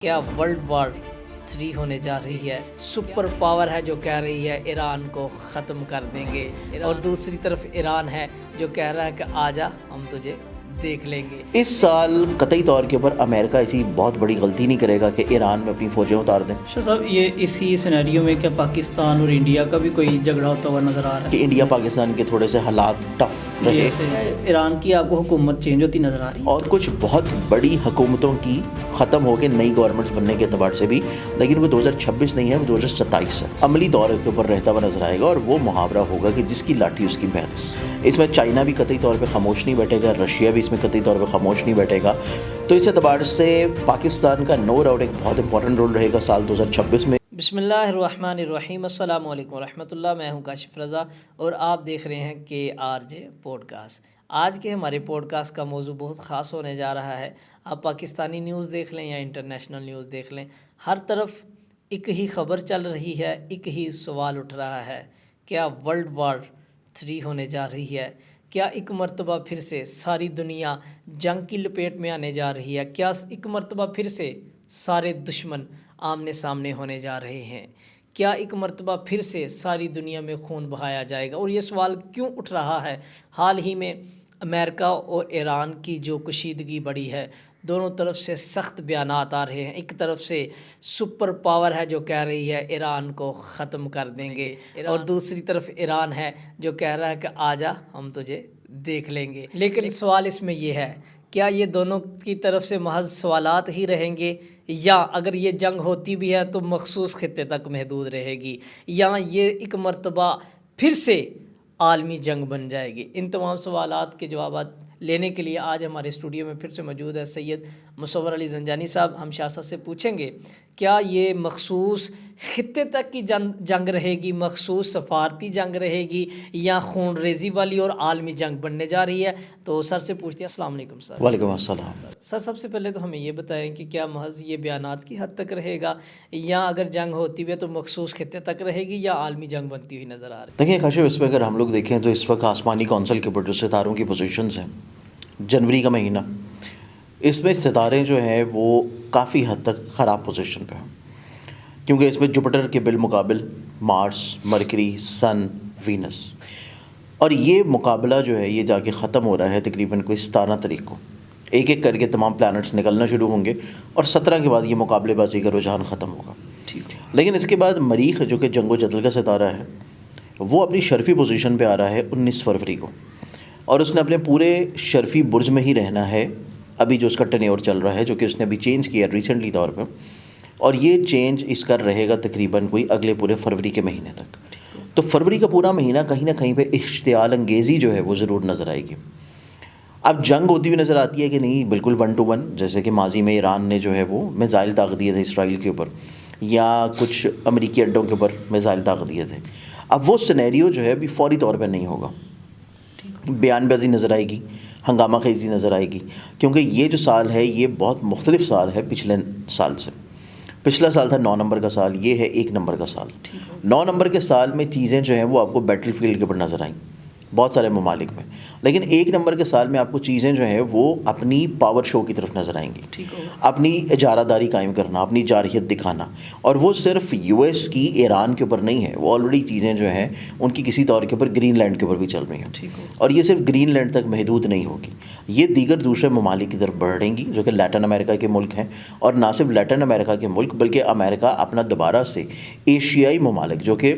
کیا world war 3 ہونے جا رہی ہے؟ سپر پاور ہے جو کہہ رہی ہے ایران کو ختم کر دیں گے، اور دوسری طرف ایران ہے جو کہہ رہا ہے کہ آجا ہم تجھے دیکھ لیں گے۔ اس سال قطعی طور کے اوپر امریکہ ایسی بہت بڑی غلطی نہیں کرے گا کہ ایران میں اپنی فوجیں اتار دیں۔ شاہ صاحب، یہ اسی سینیریو میں کیا پاکستان اور انڈیا کا بھی کوئی جھگڑا ہوتا ہوا نظر آ رہا ہے کہ انڈیا پاکستان کے تھوڑے سے حالات ٹف رہے، ایران کی آپ کو حکومت چینج ہوتی نظر آ رہی ہے، اور کچھ بہت بڑی حکومتوں کی ختم ہو کے نئی گورنمنٹس بننے کے اعتبار سے بھی، لیکن وہ 2026 نہیں ہے، وہ 2027 ہے، عملی دور کے اوپر رہتا ہوا نظر آئے گا، اور وہ محاورہ ہوگا کہ جس کی لاٹھی اس کی بھینس۔ اس میں چائنا بھی قطعی طور پہ خاموش نہیں بیٹھے گا، رشیا بھی اس میں قطعی طور پہ خاموش نہیں بیٹھے گا۔ تو اس اعتبار سے پاکستان کا نو ڈاؤٹ ایک بہت امپورٹنٹ رول رہے گا سال 2026 میں۔ بسم اللہ الرحمن الرحیم، السلام علیکم ورحمۃ اللہ، میں ہوں کاشف رضا اور آپ دیکھ رہے ہیں KRJ پوڈ کاسٹ۔ آج کے ہمارے پوڈ کاسٹ کا موضوع بہت خاص ہونے جا رہا ہے۔ آپ پاکستانی نیوز دیکھ لیں یا انٹرنیشنل نیوز دیکھ لیں، ہر طرف ایک ہی خبر چل رہی ہے، ایک ہی سوال اٹھ رہا ہے، کیا ورلڈ وار 3 ہونے جا رہی ہے؟ کیا ایک مرتبہ پھر سے ساری دنیا جنگ کی لپیٹ میں آنے جا رہی ہے؟ کیا ایک مرتبہ پھر سے سارے دشمن آمنے سامنے ہونے جا رہے ہیں؟ کیا ایک مرتبہ پھر سے ساری دنیا میں خون بہایا جائے گا؟ اور یہ سوال کیوں اٹھ رہا ہے؟ حال ہی میں امریکہ اور ایران کی جو کشیدگی بڑھی ہے، دونوں طرف سے سخت بیانات آ رہے ہیں۔ ایک طرف سے سپر پاور ہے جو کہہ رہی ہے ایران کو ختم کر دیں گے، اور دوسری طرف ایران ہے جو کہہ رہا ہے کہ آجا ہم تجھے دیکھ لیں گے۔ لیکن سوال اس میں یہ ہے، کیا یہ دونوں کی طرف سے محض سوالات ہی رہیں گے، یا اگر یہ جنگ ہوتی بھی ہے تو مخصوص خطے تک محدود رہے گی، یا یہ ایک مرتبہ پھر سے عالمی جنگ بن جائے گی؟ ان تمام سوالات کے جوابات لینے کے لیے آج ہمارے اسٹوڈیو میں پھر سے موجود ہے سید مصور علی زنجانی صاحب۔ ہم شاہ صاحب سے پوچھیں گے کیا یہ مخصوص خطے تک کی جنگ رہے گی، مخصوص سفارتی جنگ رہے گی، یا خون ریزی والی اور عالمی جنگ بننے جا رہی ہے؟ تو سر سے پوچھتے ہیں۔ السلام علیکم سر۔ وعلیکم السلام۔ سر، سب سے پہلے تو ہمیں یہ بتائیں کہ کیا محض یہ بیانات کی حد تک رہے گا، یا اگر جنگ ہوتی بھی ہے تو مخصوص خطے تک رہے گی، یا عالمی جنگ بنتی ہوئی نظر آ رہی ہے؟ دیکھیں کاشف، اس میں اگر ہم لوگ دیکھیں تو اس وقت آسمانی کونسل کے اوپر جو ستاروں کی پوزیشنز ہیں، جنوری کا مہینہ، اس میں ستارے جو ہیں وہ کافی حد تک خراب پوزیشن پہ ہیں، کیونکہ اس میں جوپیٹر کے بالمقابل مارس، مرکری، سن، وینس، اور یہ مقابلہ جو ہے یہ جا کے ختم ہو رہا ہے تقریباً کوئی 17 تاریخ کو۔ ایک ایک کر کے تمام پلانٹس نکلنا شروع ہوں گے، اور 17 کے بعد یہ مقابلے بازی کا رجحان ختم ہوگا۔ لیکن اس کے بعد مریخ جو کہ جنگ و جدل کا ستارہ ہے، وہ اپنی شرفی پوزیشن پہ آ رہا ہے 19 فروری کو، اور اس نے اپنے پورے شرفی برج میں ہی رہنا ہے ابھی جو اس کا ٹینیور چل رہا ہے، جو کہ اس نے ابھی چینج کیا ہے ریسنٹلی طور پہ، اور یہ چینج اس کا رہے گا تقریباً کوئی اگلے پورے فروری کے مہینے تک۔ تو فروری کا پورا مہینہ کہیں نہ کہیں پہ اشتعال انگیزی جو ہے وہ ضرور نظر آئے گی۔ اب جنگ ہوتی ہوئی نظر آتی ہے کہ نہیں؟ بالکل 1 to 1، جیسے کہ ماضی میں ایران نے جو ہے وہ میزائل داغ دیے تھے اسرائیل کے اوپر، یا کچھ امریکی اڈوں کے اوپر میزائل داغ دیے تھے۔ اب وہ سینیریو جو ہے ابھی فوری طور پہ نہیں ہوگا، بیان بازی نظر آئے گی، ہنگامہ خیزی نظر آئے گی، کیونکہ یہ جو سال ہے یہ بہت مختلف سال ہے پچھلے سال سے۔ پچھلا سال تھا 9 نمبر کا سال، یہ ہے 1 نمبر کا سال۔ 9 نمبر کے سال میں چیزیں جو ہیں وہ آپ کو بیٹل فیلڈ کے اوپر نظر آئیں بہت سارے ممالک میں، لیکن 1 نمبر کے سال میں آپ کو چیزیں جو ہیں وہ اپنی پاور شو کی طرف نظر آئیں گی، اپنی اجارہ داری قائم کرنا، اپنی جارحیت دکھانا، اور وہ صرف US کی ایران کے اوپر نہیں ہے، وہ آلریڈی چیزیں جو ہیں ان کی کسی طور کے اوپر گرین لینڈ کے اوپر بھی چل رہی ہیں، اور یہ صرف گرین لینڈ تک محدود نہیں ہوگی، یہ دیگر دوسرے ممالک کی طرف بڑھ رہیں گی جو کہ لیٹن امریکہ کے ملک ہیں، اور نہ صرف لیٹن امریکہ کے ملک بلکہ امریکہ اپنا دوبارہ سے ایشیائی ممالک جو کہ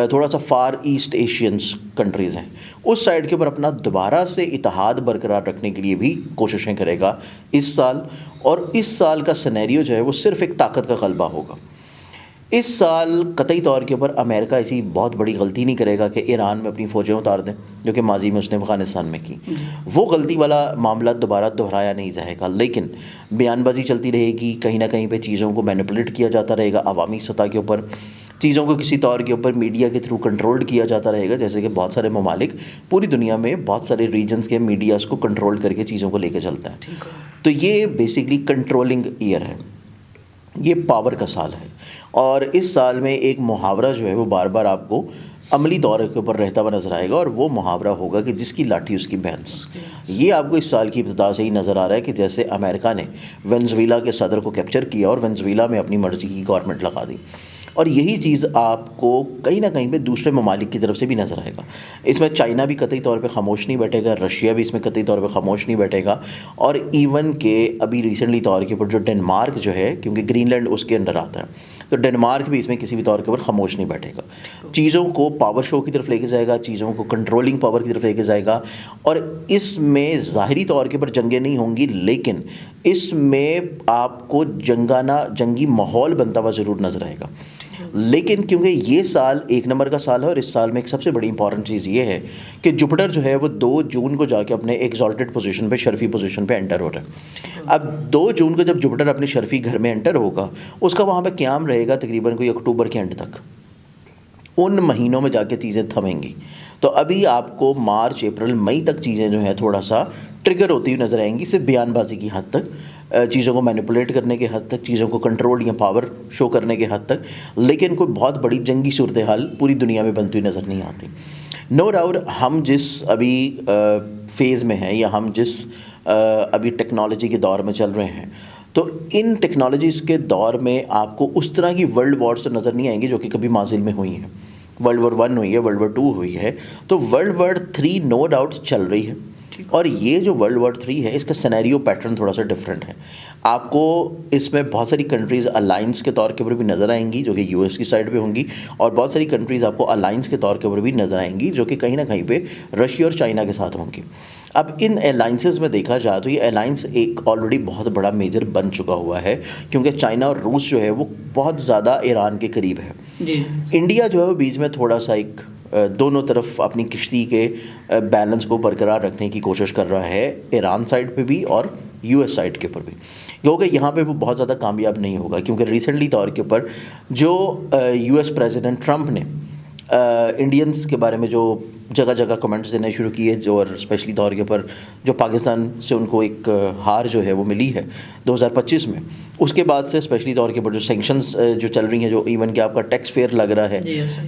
تھوڑا سا فار ایسٹ ایشینس کنٹریز ہیں، اس سائڈ کے اوپر اپنا دوبارہ سے اتحاد برقرار رکھنے کے لیے بھی کوششیں کرے گا اس سال، اور اس سال کا سینیریو جو ہے وہ صرف ایک طاقت کا غلبہ ہوگا۔ اس سال قطعی طور کے اوپر امریکہ ایسی بہت بڑی غلطی نہیں کرے گا کہ ایران میں اپنی فوجیں اتار دیں، جو کہ ماضی میں اس نے افغانستان میں کی۔ وہ غلطی والا معاملہ دوبارہ دہرایا نہیں جائے گا، لیکن بیان بازی چلتی رہے گی، کہیں نہ کہیں پہ چیزوں کو مینیپولیٹ کیا جاتا رہے گا عوامی سطح کے اوپر، چیزوں کو کسی طور کے اوپر میڈیا کے تھرو کنٹرول کیا جاتا رہے گا، جیسے کہ بہت سارے ممالک پوری دنیا میں بہت سارے ریجنز کے میڈیاز کو کنٹرول کر کے چیزوں کو لے کے چلتے ہیں۔ تو یہ بیسکلی کنٹرولنگ ایئر ہے، یہ پاور کا سال ہے، اور اس سال میں ایک محاورہ جو ہے وہ بار بار آپ کو عملی طور کے اوپر رہتا ہوا نظر آئے گا، اور وہ محاورہ ہوگا کہ جس کی لاٹھی اس کی بھینس. یہ آپ کو اس سال کی ابتدا سے ہی نظر آ رہا ہے کہ جیسے امریکہ نے وینزویلا کے صدر کو کیپچر کیا اور وینزویلا میں اپنی مرضی کی گورنمنٹ لگا دی، اور یہی چیز آپ کو کہیں نہ کہیں پہ دوسرے ممالک کی طرف سے بھی نظر آئے گا. اس میں چائنا بھی قطعی طور پہ خاموش نہیں بیٹھے گا، رشیا بھی اس میں قطعی طور پہ خاموش نہیں بیٹھے گا، اور ایون کہ ابھی ریسنٹلی طور کے اوپر جو ڈنمارک جو ہے، کیونکہ گرین لینڈ اس کے انڈر آتا ہے، تو ڈنمارک بھی اس میں کسی بھی طور کے اوپر خاموش نہیں بیٹھے گا. چیزوں کو پاور شو کی طرف لے کے جائے گا، چیزوں کو کنٹرولنگ پاور کی طرف لے کے جائے گا، اور اس میں ظاہری طور کے اوپر جنگیں نہیں ہوں گی، لیکن اس میں آپ کو جنگی ماحول بنتا ہوا ضرور نظر آئے گا. لیکن کیونکہ یہ سال ایک نمبر کا سال ہے، اور اس سال میں ایک سب سے بڑی امپورٹنٹ چیز یہ ہے کہ جوپٹر جو ہے وہ 2 جون کو جا کے اپنے ایگزالٹڈ پوزیشن پہ، شرفی پوزیشن پہ انٹر ہو رہا ہے. اب 2 جون کو جب جوپٹر اپنے شرفی گھر میں انٹر ہوگا، اس کا وہاں پہ قیام رہے گا تقریباً کوئی اکتوبر کے اینڈ تک. ان مہینوں میں جا کے چیزیں تھمیں گی. تو ابھی آپ کو مارچ، اپریل، مئی تک چیزیں جو ہیں تھوڑا سا ٹریگر ہوتی ہوئی نظر آئیں گی، صرف بیان بازی کی حد تک، چیزوں کو مینیپولیٹ کرنے کے حد تک، چیزوں کو کنٹرول یا پاور شو کرنے کے حد تک، لیکن کوئی بہت بڑی جنگی صورتحال پوری دنیا میں بنتی ہوئی نظر نہیں آتی. نو ڈاؤٹ ہم جس ابھی فیز میں ہیں، یا ہم جس ابھی ٹیکنالوجی کے دور میں چل رہے ہیں، تو ان ٹیکنالوجیز کے دور میں آپ کو اس طرح کی ورلڈ وارز تو نظر نہیں آئیں گی جو کہ کبھی ماضی میں ہوئی ہیں. ورلڈ وار 1 ہوئی ہے، ورلڈ وار 2 ہوئی ہے، تو ورلڈ وار 3 نو ڈاؤٹ چل رہی ہے. اور یہ جو ورلڈ وار 3 ہے، اس کا سینیریو پیٹرن تھوڑا سا ڈفرینٹ ہے. آپ کو اس میں بہت ساری کنٹریز الائنس کے طور کے اوپر بھی نظر آئیں گی جو کہ US کی سائڈ پہ ہوں گی، اور بہت ساری کنٹریز آپ کو الائنس کے طور کے اوپر بھی نظر آئیں گی جو کہ کہیں نہ کہیں پہ رشیا اور چائنا کے ساتھ ہوں گی. اب ان الائنسز میں دیکھا جائے تو یہ الائنس ایک آلریڈی بہت بڑا میجر بن چکا ہوا ہے، کیونکہ چائنا اور روس جو ہے وہ بہت زیادہ ایران کے قریب ہے. انڈیا جو ہے وہ بیچ میں تھوڑا سا ایک دونوں طرف اپنی کشتی کے بیلنس کو برقرار رکھنے کی کوشش کر رہا ہے، ایران سائڈ پہ بھی اور US سائڈ کے اوپر بھی، کیونکہ یہاں پہ وہ بہت زیادہ کامیاب نہیں ہوگا. کیونکہ ریسنٹلی طور کے اوپر جو US پریزیڈنٹ ٹرمپ نے انڈینس کے بارے میں جو جگہ جگہ کمنٹس دینے شروع کیے، جو اور اسپیشلی طور کے اوپر جو پاکستان سے ان کو ایک ہار جو ہے وہ ملی ہے 2025 میں، اس کے بعد سے اسپیشلی طور کے اوپر جو سینکشنز جو چل رہی ہیں، جو ایون کہ آپ کا ٹیکس فیئر لگ رہا ہے،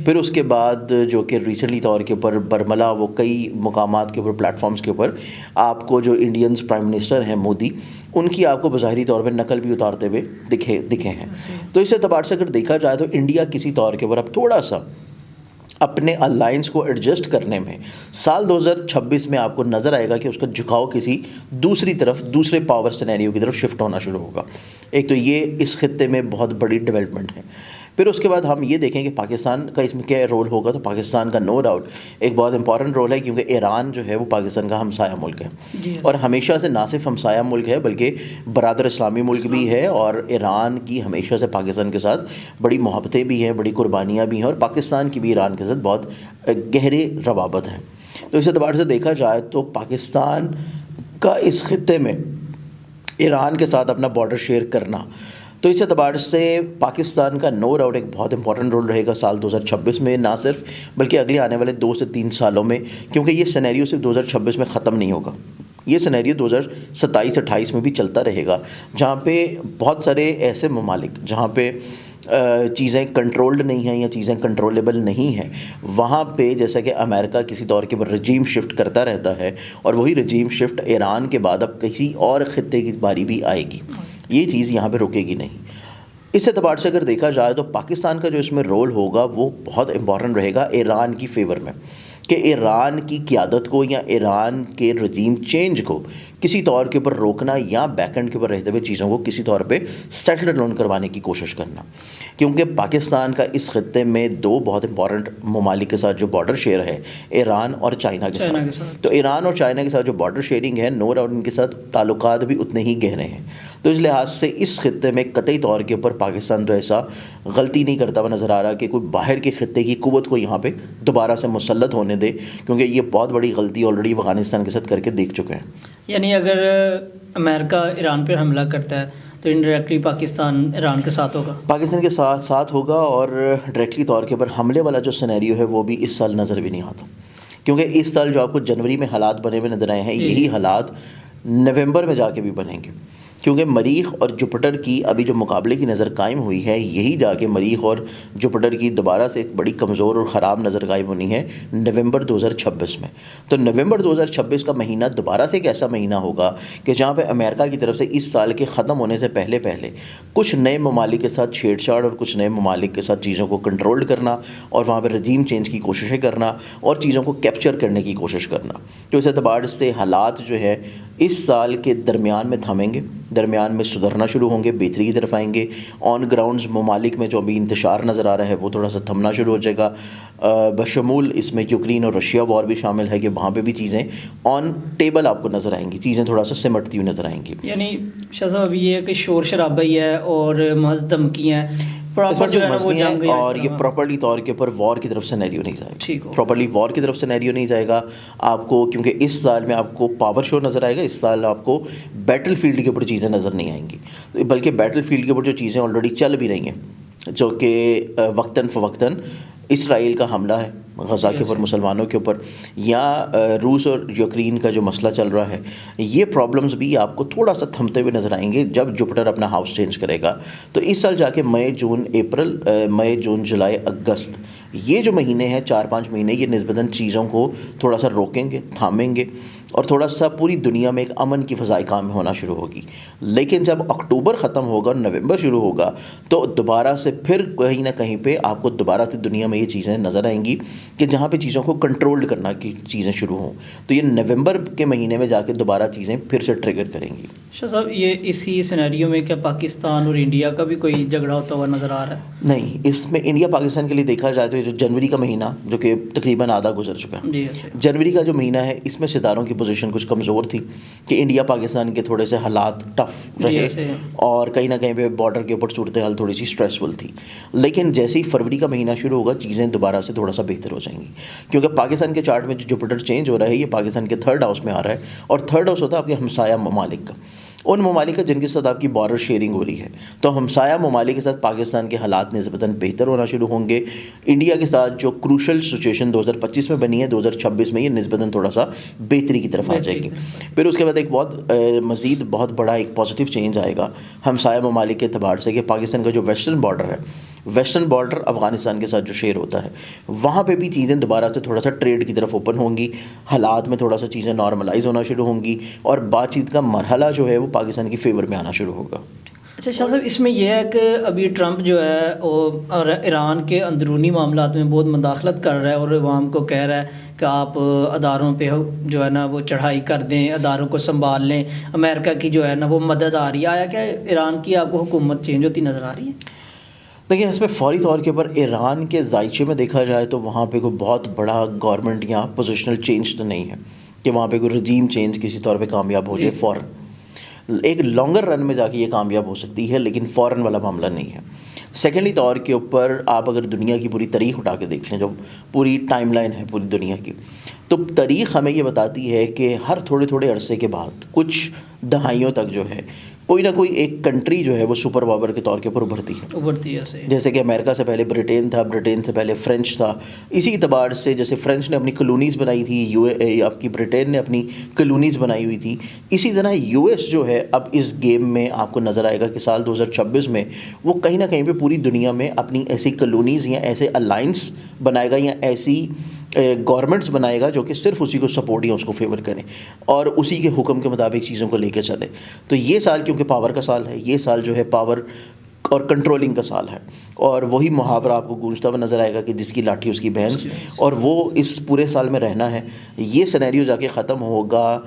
پھر اس کے بعد جو کہ ریسنٹلی طور کے اوپر برملا وہ کئی مقامات کے اوپر، پلیٹ فارمز کے اوپر آپ کو جو انڈینس پرائم منسٹر ہیں مودی، ان کی آپ کو بظاہری طور پہ نقل بھی اتارتے ہوئے دکھے ہیں. تو اس اعتبار سے اگر دیکھا جائے تو انڈیا کسی طور کے اوپر اب تھوڑا سا اپنے الائنس کو ایڈجسٹ کرنے میں سال 2026 میں آپ کو نظر آئے گا کہ اس کا جھکاؤ کسی دوسری طرف، دوسرے پاور سینیریو کی طرف شفٹ ہونا شروع ہوگا. ایک تو یہ اس خطے میں بہت بڑی ڈیولپمنٹ ہے. پھر اس کے بعد ہم یہ دیکھیں کہ پاکستان کا اس میں کیا رول ہوگا. تو پاکستان کا نو ڈاؤٹ ایک بہت امپورٹنٹ رول ہے، کیونکہ ایران جو ہے وہ پاکستان کا ہمسایہ ملک ہے، اور ہمیشہ سے نہ صرف ہمسایہ ملک ہے بلکہ برادر اسلامی ملک بھی ہے، اور ایران کی ہمیشہ سے پاکستان کے ساتھ بڑی محبتیں بھی ہیں، بڑی قربانیاں بھی ہیں، اور پاکستان کی بھی ایران کے ساتھ بہت گہرے روابط ہیں. تو اس اعتبار سے دیکھا جائے تو پاکستان کا اس خطے میں ایران کے ساتھ اپنا بارڈر شیئر کرنا، تو اس اعتبار سے پاکستان کا نو ڈاؤٹ ایک بہت امپورٹنٹ رول رہے گا سال 2026 میں، نہ صرف بلکہ اگلے آنے والے 2 سے 3 سالوں میں. کیونکہ یہ سینیریو صرف 2026 میں ختم نہیں ہوگا، یہ سینیریو 2027-28 میں بھی چلتا رہے گا، جہاں پہ بہت سارے ایسے ممالک جہاں پہ چیزیں کنٹرولڈ نہیں ہیں یا چیزیں کنٹرولیبل نہیں ہیں، وہاں پہ جیسا کہ امریکہ کسی طور کے پر رجیم شفٹ کرتا رہتا ہے، اور وہی رجیم شفٹ ایران کے بعد اب کسی اور خطے کی باری بھی آئے گی. یہ چیز یہاں پہ رکے گی نہیں. اس اعتبار سے اگر دیکھا جائے تو پاکستان کا جو اس میں رول ہوگا وہ بہت امپورٹنٹ رہے گا ایران کی فیور میں، کہ ایران کی قیادت کو یا ایران کے رجیم چینج کو کسی طور کے اوپر روکنا، یا بیک اینڈ کے اوپر رہتے ہوئے چیزوں کو کسی طور پہ سیٹل ڈاؤن کروانے کی کوشش کرنا. کیونکہ پاکستان کا اس خطے میں 2 بہت امپورٹنٹ ممالک کے ساتھ جو بارڈر شیئر ہے، ایران اور چائنا کے ساتھ. تو ایران اور چائنا کے ساتھ جو بارڈر شیئرنگ ہے، نو ڈاؤٹ ان کے ساتھ تعلقات بھی اتنے ہی گہرے ہیں. تو اس لحاظ سے اس خطے میں قطعی طور کے اوپر پاکستان تو ایسا غلطی نہیں کرتا ہوا نظر آ رہا کہ کوئی باہر کے خطے کی قوت کو یہاں پہ دوبارہ سے مسلط ہونے دے، کیونکہ یہ بہت بڑی غلطی آلریڈی افغانستان کے ساتھ کر کے دیکھ چکے ہیں. یعنی اگر امریکہ ایران پر حملہ کرتا ہے تو انڈائریکٹلی پاکستان ایران کے ساتھ ہوگا، پاکستان کے ساتھ ہوگا، اور ڈائریکٹلی طور کے اوپر حملے والا جو سینیریو ہے وہ بھی اس سال نظر بھی نہیں آتا. کیونکہ اس سال جو آپ کو جنوری میں حالات بنے ہوئے نظر آئے ہیں، یہی حالات نومبر میں جا کے بھی بنیں گے. کیونکہ مریخ اور جوپٹر کی ابھی جو مقابلے کی نظر قائم ہوئی ہے، یہی جا کے مریخ اور جوپٹر کی دوبارہ سے ایک بڑی کمزور اور خراب نظر قائم ہونی ہے نومبر 2026 میں. تو نومبر 2026 کا مہینہ دوبارہ سے ایک ایسا مہینہ ہوگا کہ جہاں پہ امریکہ کی طرف سے اس سال کے ختم ہونے سے پہلے کچھ نئے ممالک کے ساتھ چھیڑ چھاڑ اور کچھ نئے ممالک کے ساتھ چیزوں کو کنٹرول کرنا اور وہاں پہ رجیم چینج کی کوششیں کرنا اور چیزوں کو کیپچر کرنے کی کوشش کرنا. تو اس اعتبار سے حالات جو ہے اس سال کے درمیان میں تھمیں گے، درمیان میں سدھرنا شروع ہوں گے، بہتری کی طرف آئیں گے. آن گراؤنڈز ممالک میں جو ابھی انتشار نظر آ رہا ہے وہ تھوڑا سا تھمنا شروع ہو جائے گا. بشمول اس میں یوکرین اور رشیا وار بھی شامل ہے کہ وہاں پہ بھی چیزیں آن ٹیبل آپ کو نظر آئیں گی، چیزیں تھوڑا سا سمٹتی ہوئی نظر آئیں گی. یعنی شاہ صاحب ابھی یہ ہے کہ شور شرابہ ہی ہے اور محض دھمکیاں ہیں، پراپر جو ہے نا وہ جنگ ہے، اور یہ پراپرلی طور کے اوپر وار کی طرف سینیریو نہیں جائے گا، پراپرلی وار کی طرف سینیریو نہیں جائے گا آپ کو، کیونکہ اس سال میں آپ کو پاور شو نظر آئے گا. اس سال آپ کو بیٹل فیلڈ کے اوپر چیزیں نظر نہیں آئیں گی، بلکہ بیٹل فیلڈ کے اوپر جو چیزیں آلریڈی چل بھی رہی ہیں، جو کہ وقتاً فوقتاً اسرائیل کا حملہ ہے غزہ کے اوپر، مسلمانوں کے اوپر، یا روس اور یوکرین کا جو مسئلہ چل رہا ہے، یہ پرابلمز بھی آپ کو تھوڑا سا تھمتے ہوئے نظر آئیں گے جب جوپٹر اپنا ہاؤس چینج کرے گا. تو اس سال جا کے مئی جون جولائی اگست، یہ جو مہینے ہیں 4-5 مہینے، یہ نسبتاً چیزوں کو تھوڑا سا روکیں گے، تھامیں گے اور تھوڑا سا پوری دنیا میں ایک امن کی فضائی کام ہونا شروع ہوگی. لیکن جب اکتوبر ختم ہوگا اور نومبر شروع ہوگا تو دوبارہ سے پھر کہیں نہ کہیں پہ آپ کو دوبارہ سے دنیا میں یہ چیزیں نظر آئیں گی کہ جہاں پہ چیزوں کو کنٹرول کرنا کی چیزیں شروع ہوں. تو یہ نومبر کے مہینے میں جا کے دوبارہ چیزیں پھر سے ٹریگر کریں گی. شاہ صاحب یہ اسی سینیریو میں کیا پاکستان اور انڈیا کا بھی کوئی جھگڑا ہوتا ہوا نظر آ رہا ہے؟ نہیں، اس میں انڈیا پاکستان کے لیے دیکھا جائے تو جو جنوری کا مہینہ جو کہ تقریباً آدھا گزر چکا ہے، جنوری کا جو مہینہ ہے اس میں ستاروں کی پوزیشن کچھ کمزور تھی کہ انڈیا پاکستان کے تھوڑے سے حالات ٹف رہے اور کہیں نہ کہیں پہ بارڈر کے اوپر صورتحال تھوڑی سی اسٹریسفل تھی. لیکن جیسے ہی فروری کا مہینہ شروع ہوگا چیزیں دوبارہ سے تھوڑا سا بہتر ہو جائیں گی، کیونکہ پاکستان کے چارٹ میں جو جوپٹر چینج ہو رہا ہے یہ پاکستان کے 3rd ہاؤس میں آ رہا ہے، اور 3rd ہاؤس ہوتا ہے آپ کے ہمسایہ ممالک کا، ان ممالک کا جن کے ساتھ آپ کی بارڈر شیئرنگ ہو رہی ہے. تو ہمسایہ ممالک کے ساتھ پاکستان کے حالات نسبتاً بہتر ہونا شروع ہوں گے. انڈیا کے ساتھ جو کروشل سچویشن 2025 میں بنی ہے 2026 میں یہ نسبتاً تھوڑا سا بہتری کی طرف آ جائے گی. پھر اس کے بعد ایک مزید بہت بڑا ایک پازیٹیو چینج آئے گا ہمسایہ ممالک کے اعتبار سے کہ پاکستان کا جو ویسٹرن بارڈر افغانستان کے ساتھ جو شیئر ہوتا ہے وہاں پہ بھی چیزیں دوبارہ سے تھوڑا سا ٹریڈ کی طرف اوپن ہوں گی، حالات میں تھوڑا سا چیزیں نارملائز ہونا شروع ہوں گی اور بات چیت کا مرحلہ جو ہے وہ پاکستان کی فیور میں آنا شروع ہوگا. اچھا شاہ صاحب، اس میں یہ ہے کہ ابھی ٹرمپ جو ہے وہ ایران کے اندرونی معاملات میں بہت مداخلت کر رہا ہے اور عوام کو کہہ رہا ہے کہ آپ اداروں پہ جو ہے نا وہ چڑھائی کر دیں، اداروں کو سنبھال لیں، امریکہ کی جو ہے نا وہ مدد آ رہی ہے. آیا کیا ایران کی آپ کو حکومت چینج ہوتی نظر آ رہی ہے؟ دیکھیں اس میں فوری طور کے اوپر ایران کے ذائچے میں دیکھا جائے تو وہاں پہ کوئی بہت بڑا گورنمنٹ یا پوزیشنل چینج تو نہیں ہے کہ وہاں پہ کوئی رجیم چینج کسی طور پہ کامیاب ہو جائے فوراً. ایک لانگر رن میں جا کے یہ کامیاب ہو سکتی ہے لیکن فوراً والا معاملہ نہیں ہے. سیکنڈلی طور کے اوپر آپ اگر دنیا کی پوری تاریخ اٹھا کے دیکھ لیں، جو پوری ٹائم لائن ہے پوری دنیا کی، تو تاریخ ہمیں یہ بتاتی ہے کہ ہر تھوڑے تھوڑے عرصے کے بعد کچھ دہائیوں تک جو ہے کوئی نہ کوئی ایک کنٹری جو ہے وہ سپر پاور کے طور کے اوپر ابھرتی ہے. جیسے کہ امریکہ سے پہلے برٹین تھا، برٹین سے پہلے فرینچ تھا. اسی اعتبار سے جیسے فرینچ نے اپنی کلونیز بنائی تھی، آپ کی برٹین نے اپنی کلونیز بنائی ہوئی تھی، اسی طرح یو ایس جو ہے اب اس گیم میں آپ کو نظر آئے گا کہ سال 2026 میں وہ کہیں نہ کہیں پہ پوری دنیا میں اپنی ایسی کلونیز یا ایسے الائنس بنائے گا یا ایسی گورنمنٹس بنائے گا جو کہ صرف اسی کو سپورٹ یا اس کو فیور کریں اور اسی کے حکم کے مطابق چیزوں کو لے کے چلے. تو یہ سال کیونکہ پاور کا سال ہے، یہ سال جو ہے پاور اور کنٹرولنگ کا سال ہے، اور وہی محاورہ آپ کو گونجتا ہوا نظر آئے گا کہ جس کی لاٹھی اس کی بھینس، اور وہ اس پورے سال میں رہنا ہے. یہ سینیریو جا کے ختم ہوگا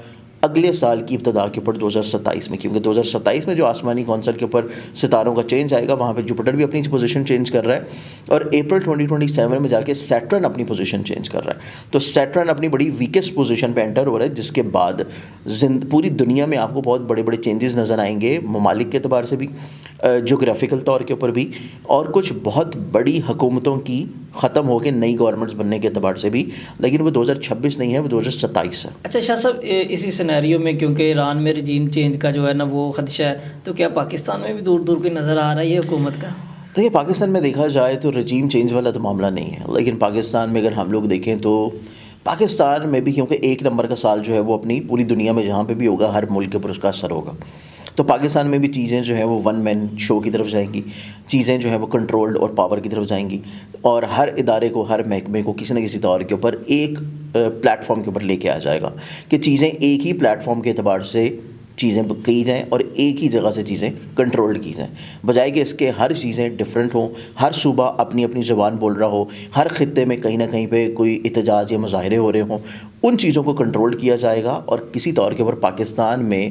اگلے سال کی ابتدا کے اوپر 2027 میں، کیونکہ 2027 میں جو آسمانی کونسل کے اوپر ستاروں کا چینج آئے گا وہاں پہ جوپٹر بھی اپنی پوزیشن چینج کر رہا ہے اور اپریل 2027 میں جا کے سیٹرن اپنی پوزیشن چینج کر رہا ہے. تو سیٹرن اپنی بڑی ویکسٹ پوزیشن پہ انٹر ہو رہا ہے، جس کے بعد پوری دنیا میں آپ کو بہت بڑے بڑے چینجز نظر آئیں گے، ممالک کے اعتبار سے بھی، جغرافیکل طور کے اوپر بھی، اور کچھ بہت بڑی حکومتوں کی ختم ہو کے نئی گورنمنٹس بننے کے اعتبار سے بھی. لیکن وہ 2026 نہیں ہے، وہ 2027 ہے. اچھا شاہ صاحب، اسی سینیریو میں کیونکہ ایران میں رجیم چینج کا جو ہے نا وہ خدشہ ہے، تو کیا پاکستان میں بھی دور دور کے نظر آ رہا ہے یہ حکومت کا؟ دیکھیے پاکستان میں دیکھا جائے تو رجیم چینج والا تو معاملہ نہیں ہے، لیکن پاکستان میں اگر ہم لوگ دیکھیں تو پاکستان میں بھی کیونکہ 1 نمبر کا سال جو ہے وہ اپنی پوری دنیا میں جہاں پہ بھی ہوگا ہر ملک کے اوپر اس کا اثر ہوگا. تو پاکستان میں بھی چیزیں جو ہیں وہ ون مین شو کی طرف جائیں گی، چیزیں جو ہیں وہ کنٹرولڈ اور پاور کی طرف جائیں گی، اور ہر ادارے کو، ہر محکمے کو کسی نہ کسی طور کے اوپر ایک پلیٹ فارم کے اوپر لے کے آ جائے گا کہ چیزیں ایک ہی پلیٹ فارم کے اعتبار سے چیزیں کی جائیں اور ایک ہی جگہ سے چیزیں کنٹرولڈ کی جائیں، بجائے کہ اس کے ہر چیزیں ڈیفرنٹ ہوں، ہر صوبہ اپنی اپنی زبان بول رہا ہو، ہر خطے میں کہیں نہ کہیں پہ کوئی احتجاج یا مظاہرے ہو رہے ہوں. ان چیزوں کو کنٹرول کیا جائے گا اور کسی طور کے اوپر پاکستان میں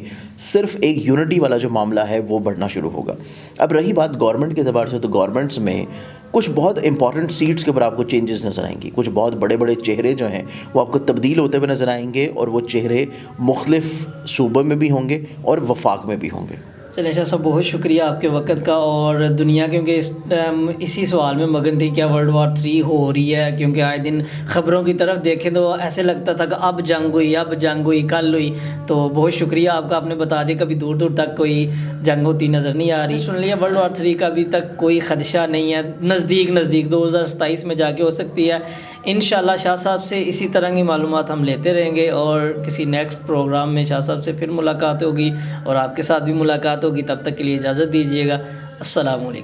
صرف ایک یونٹی والا جو معاملہ ہے وہ بڑھنا شروع ہوگا. اب رہی بات گورنمنٹ کے اعتبار سے، تو گورنمنٹس میں کچھ بہت امپورٹنٹ سیٹس کے اوپر آپ کو چینجز نظر آئیں گی، کچھ بہت بڑے بڑے چہرے جو ہیں وہ آپ کو تبدیل ہوتے ہوئے نظر آئیں گے، اور وہ چہرے مختلف صوبوں میں بھی ہوں گے اور وفاق میں بھی ہوں گے. چلیں شاہ صاحب، بہت شکریہ آپ کے وقت کا. اور دنیا کیونکہ اس ٹائم اسی سوال میں مگن تھی کیا ورلڈ وار 3 ہو رہی ہے، کیونکہ آئے دن خبروں کی طرف دیکھیں تو ایسے لگتا تھا کہ اب جنگ ہوئی کل ہوئی. تو بہت شکریہ آپ کا، آپ نے بتا دیا کبھی دور دور تک کوئی جنگ ہوتی نظر نہیں آ رہی. سن لیا ورلڈ وار 3 کا ابھی تک کوئی خدشہ نہیں ہے، نزدیک 2027 میں جا کے ہو سکتی ہے. انشاءاللہ شاہ صاحب سے اسی طرح کی معلومات ہم لیتے رہیں گے، اور کسی نیکسٹ پروگرام میں شاہ صاحب سے پھر ملاقات ہوگی اور آپ کے ساتھ بھی ملاقات ہوگی. تب تک کے لیے اجازت دیجیے گا. السلام علیکم.